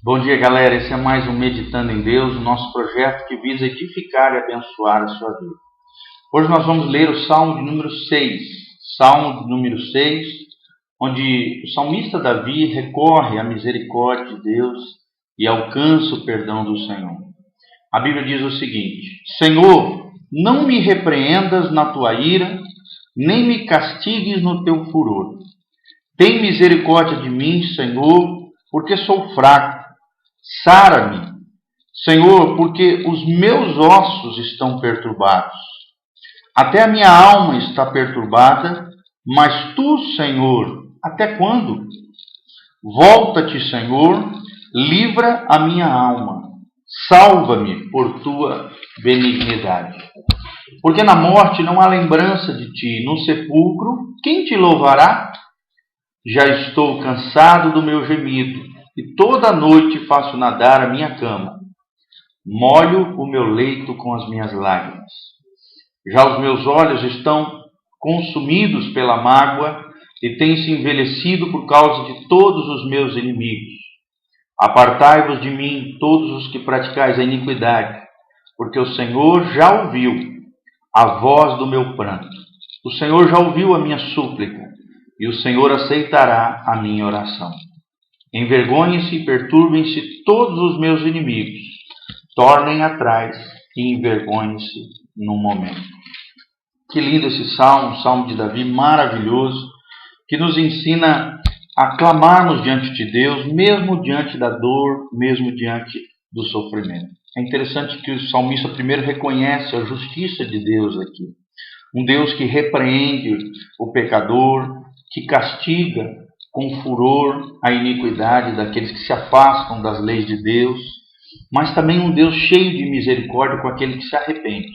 Bom dia, galera. Esse é mais um Meditando em Deus, o nosso projeto que visa edificar e abençoar a sua vida. Hoje nós vamos ler o Salmo de número 6. Salmo de número 6, onde o salmista Davi recorre à misericórdia de Deus e alcança o perdão do Senhor. A Bíblia diz o seguinte: Senhor, não me repreendas na tua ira, nem me castigues no teu furor. Tem misericórdia de mim, Senhor, porque sou fraco. Sara-me, Senhor, porque os meus ossos estão perturbados. Até a minha alma está perturbada, mas tu, Senhor, até quando? Volta-te, Senhor, livra a minha alma. Salva-me por tua benignidade. Porque na morte não há lembrança de ti, no sepulcro, quem te louvará? Já estou cansado do meu gemido, e toda noite faço nadar a minha cama. Molho o meu leito com as minhas lágrimas. Já os meus olhos estão consumidos pela mágoa e têm se envelhecido por causa de todos os meus inimigos. Apartai-vos de mim, todos os que praticais a iniquidade, porque o Senhor já ouviu a voz do meu pranto. O Senhor já ouviu a minha súplica, e o Senhor aceitará a minha oração. Envergonhem-se e perturbem-se todos os meus inimigos. Tornem atrás e envergonhem-se num momento. Que lindo esse salmo, o salmo de Davi, maravilhoso, que nos ensina a clamarmos diante de Deus, mesmo diante da dor, mesmo diante do sofrimento. É interessante que o salmista primeiro reconhece a justiça de Deus aqui. Um Deus que repreende o pecador, que castiga com furor a iniquidade daqueles que se afastam das leis de Deus, mas também um Deus cheio de misericórdia com aquele que se arrepende.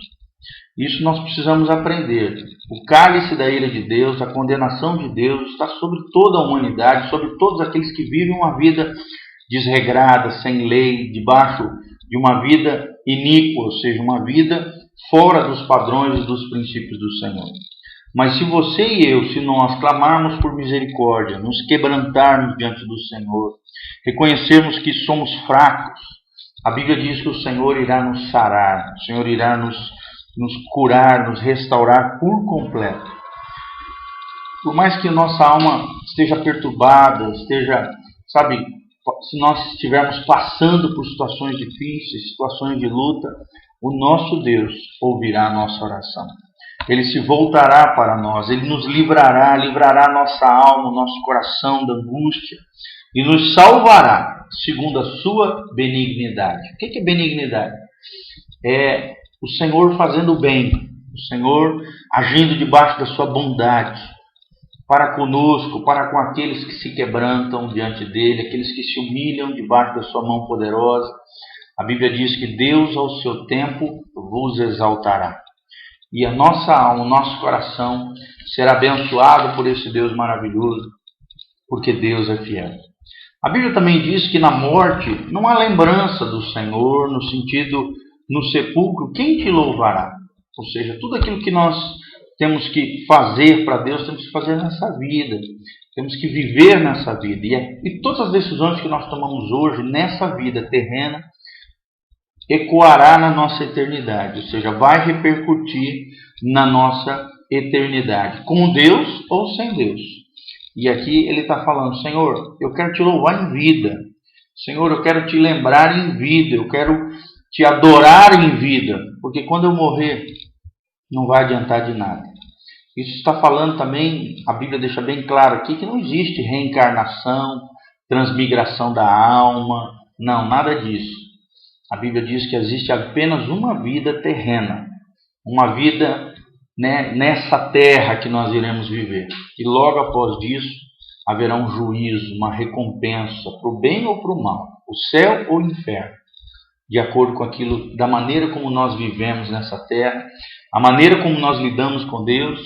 Isso nós precisamos aprender. O cálice da ira de Deus, a condenação de Deus está sobre toda a humanidade, sobre todos aqueles que vivem uma vida desregrada, sem lei, debaixo de uma vida iníqua, ou seja, uma vida fora dos padrões e dos princípios do Senhor. Mas se você e eu, se nós clamarmos por misericórdia, nos quebrantarmos diante do Senhor, reconhecermos que somos fracos, a Bíblia diz que o Senhor irá nos sarar, o Senhor irá nos curar, nos restaurar por completo. Por mais que nossa alma esteja perturbada, se nós estivermos passando por situações difíceis, situações de luta, o nosso Deus ouvirá a nossa oração. Ele se voltará para nós, Ele nos livrará nossa alma, nosso coração da angústia e nos salvará segundo a sua benignidade. O que é benignidade? É o Senhor fazendo o bem, o Senhor agindo debaixo da sua bondade para conosco, para com aqueles que se quebrantam diante dEle, aqueles que se humilham debaixo da sua mão poderosa. A Bíblia diz que Deus ao seu tempo vos exaltará. E a nossa alma, o nosso coração será abençoado por esse Deus maravilhoso, porque Deus é fiel. A Bíblia também diz que na morte não há lembrança do Senhor, no sentido, no sepulcro, quem te louvará? Ou seja, tudo aquilo que nós temos que fazer para Deus, temos que fazer nessa vida. Temos que viver nessa vida. E todas as decisões que nós tomamos hoje, nessa vida terrena, ecoará na nossa eternidade, ou seja, vai repercutir na nossa eternidade, com Deus ou sem Deus. E aqui ele está falando: Senhor, eu quero te louvar em vida, Senhor, eu quero te lembrar em vida, eu quero te adorar em vida, porque quando eu morrer não vai adiantar de nada. Isso está falando também, a Bíblia deixa bem claro aqui, que não existe reencarnação, transmigração da alma, não, nada disso. A Bíblia diz que existe apenas uma vida terrena, uma vida nessa terra que nós iremos viver. E logo após isso haverá um juízo, uma recompensa, para o bem ou para o mal, o céu ou o inferno, de acordo com aquilo, da maneira como nós vivemos nessa terra, a maneira como nós lidamos com Deus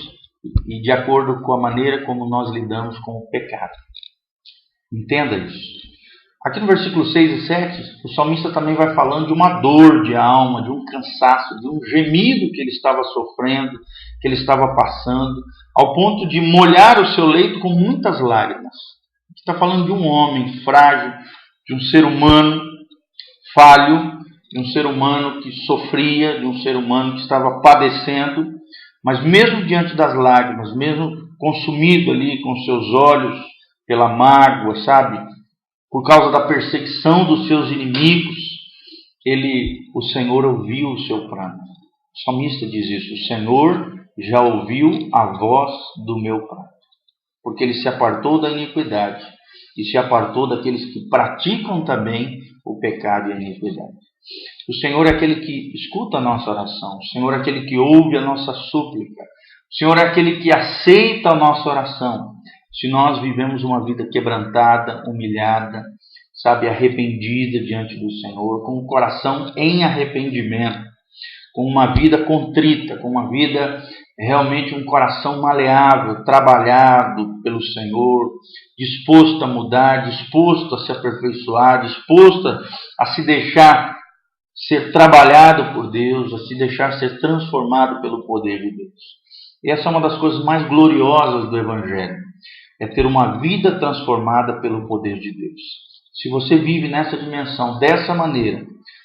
e de acordo com a maneira como nós lidamos com o pecado. Entenda isso. Aqui no versículo 6 e 7, o salmista também vai falando de uma dor de alma, de um cansaço, de um gemido que ele estava sofrendo, que ele estava passando, ao ponto de molhar o seu leito com muitas lágrimas. Está falando de um homem frágil, de um ser humano falho, de um ser humano que sofria, de um ser humano que estava padecendo, mas mesmo diante das lágrimas, mesmo consumido ali com seus olhos pela mágoa, sabe? Por causa da perseguição dos seus inimigos, o Senhor ouviu o seu pranto. O salmista diz isso: o Senhor já ouviu a voz do meu pranto, porque ele se apartou da iniquidade e se apartou daqueles que praticam também o pecado e a iniquidade. O Senhor é aquele que escuta a nossa oração, o Senhor é aquele que ouve a nossa súplica, o Senhor é aquele que aceita a nossa oração. Se nós vivemos uma vida quebrantada, humilhada, sabe, arrependida diante do Senhor, com o coração em arrependimento, com uma vida contrita, com uma vida realmente um coração maleável, trabalhado pelo Senhor, disposto a mudar, disposto a se aperfeiçoar, disposto a se deixar ser trabalhado por Deus, a se deixar ser transformado pelo poder de Deus. E essa é uma das coisas mais gloriosas do Evangelho, é ter uma vida transformada pelo poder de Deus. Se você vive nessa dimensão, dessa maneira,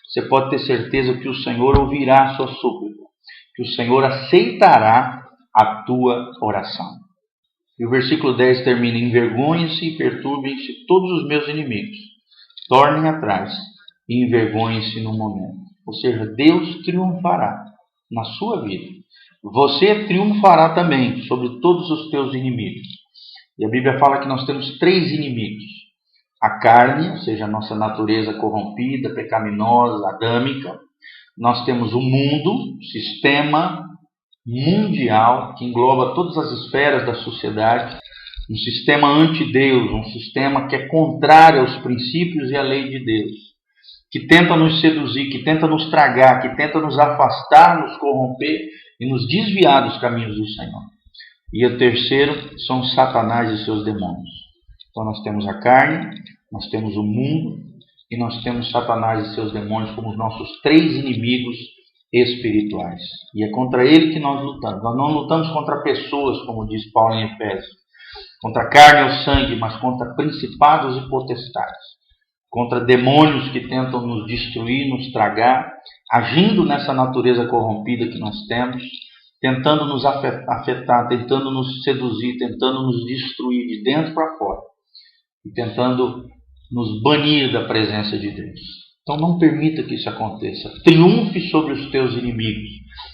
você pode ter certeza que o Senhor ouvirá a sua súplica, que o Senhor aceitará a tua oração. E o versículo 10 termina: envergonhem-se e perturbem-se todos os meus inimigos, tornem atrás e envergonhem-se no momento. Ou seja, Deus triunfará na sua vida. Você triunfará também sobre todos os teus inimigos. E a Bíblia fala que nós temos 3 inimigos: a carne, ou seja, a nossa natureza corrompida, pecaminosa, adâmica. Nós temos o mundo, sistema mundial, que engloba todas as esferas da sociedade, um sistema anti-Deus, um sistema que é contrário aos princípios e à lei de Deus, que tenta nos seduzir, que tenta nos tragar, que tenta nos afastar, nos corromper e nos desviar dos caminhos do Senhor. E o terceiro são Satanás e seus demônios. Então nós temos a carne, nós temos o mundo e nós temos Satanás e seus demônios como os nossos 3 inimigos espirituais. E é contra ele que nós lutamos. Nós não lutamos contra pessoas, como diz Paulo em Efésios, contra a carne ou sangue, mas contra principados e potestades, contra demônios que tentam nos destruir, nos tragar, agindo nessa natureza corrompida que nós temos, tentando nos afetar, tentando nos seduzir, tentando nos destruir de dentro para fora e tentando nos banir da presença de Deus. Então não permita que isso aconteça. Triunfe sobre os teus inimigos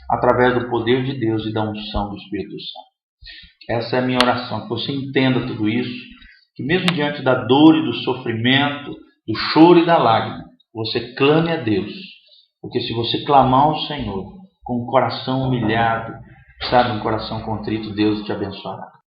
através do poder de Deus e da unção do Espírito Santo. Essa é a minha oração, que você entenda tudo isso, que mesmo diante da dor e do sofrimento, do choro e da lágrima, você clame a Deus. Porque se você clamar ao Senhor com o coração humilhado, sabe, um coração contrito, Deus te abençoará.